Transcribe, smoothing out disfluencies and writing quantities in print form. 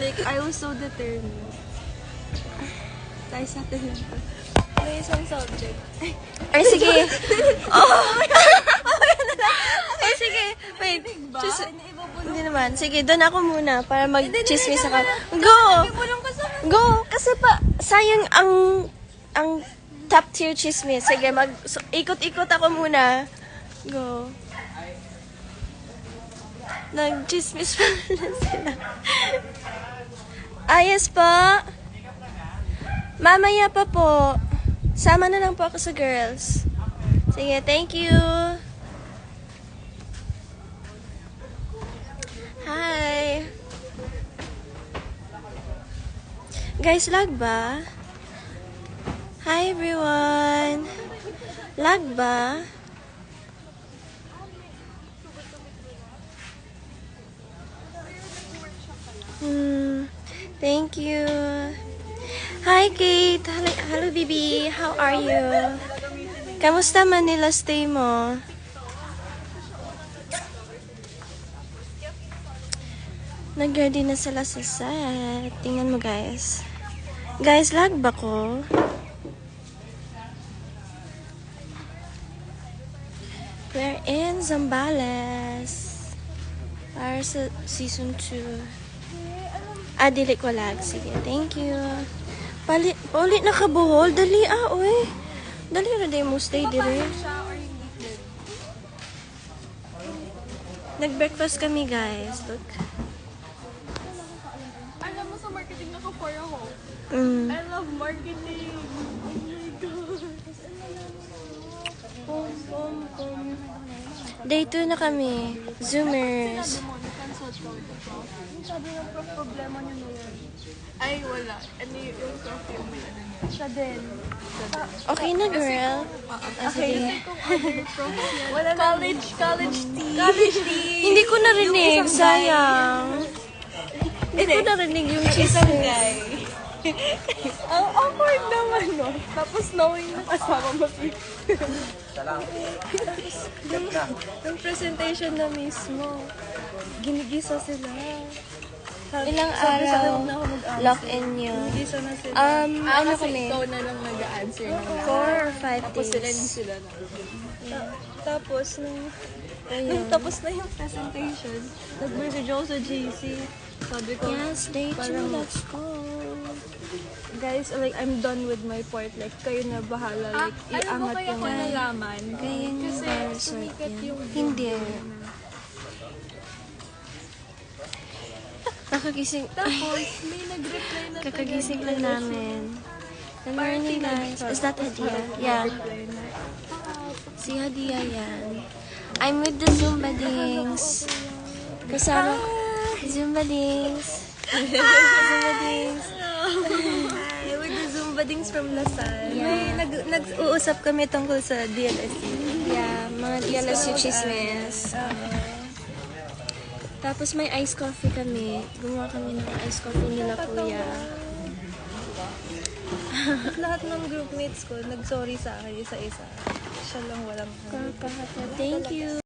Like, I was so determined. Tayo sa atin lang to. May isang subject. Ay, sige. Oh! Ay, sige. Wait. Hindi naman. Sige, doon ako muna para mag-chismis ako. Go! Go! Kasi pa, sayang ang top tier chismis. Sige, ikot-ikot ako muna. Go. Nag-chismis pa na sila. Ayos po. Mamaya pa po. Sama na lang po ako sa girls. Sige, thank you. Hi. Guys, lag ba? Hi everyone. Lag ba? Thank you. Hi Kate. Hello Bibi. How are you? Kamusta Manila stay mo? Nag-ready na sila sa set. Tingnan mo guys. Guys, lag ba ko? We're in Zambales. Para sa season 2. Dili ko lag. Sige, thank you. Palit na kabuhol. Dali oy. Dali na day mo stay dire. Nag-breakfast kami, guys. Look. Alam mo sa marketing naka-4 ako. Mm. I love marketing. Oh my God. Day 2 na kami. Zoomers. Sabi ng prof, problema niyo na yan. Ay, wala. Ano yung prof yung may ano niya? Siya din. Okay na, girl. Okay. Wala college tea. College tea. Hindi ko narinig. Sayang. Hindi ko narinig yung chismis. Ang awkward naman, no? Tapos knowing na kasama mo si... Yung presentation na mismo, ginigisa sila. Ilang araw lock-in nyo? Ginigisa na sila. Ano kasi kami? ikaw na lang nag-a-answer ng lahat. 4 or 5 Tapos sila din days. sila na. Tapos, nung tapos na yung presentation, nag-message ako sa GC. Sabi ko, Yes, day 2. parang, Let's go. guys, like, I'm done with my part. Like, kayo na bahala. Like, iangat yung... Alam mo kaya ko nalaman? Kaya yung Kasi resort sumikat yan. yung... Hindi. Kakagising. Tapos, may nag-reply na Kakagising lang namin. Good morning, guys. Is that Hadia? Yeah. Si Hadia yan. I'm with the Zumba Dings. Kasama. Zumba Dings. Zumba Dings. Hi, with the Zumba Dings from Lasal. Yeah. Nag-uusap kami tungkol sa DLSU. Yeah, mga DLSU chismis. Tapos may iced coffee kami. Gumawa kami ng iced coffee nila kuya. Lahat ng groupmates ko, nag-sorry sa akin isa-isa. Siya lang walang... Thank you.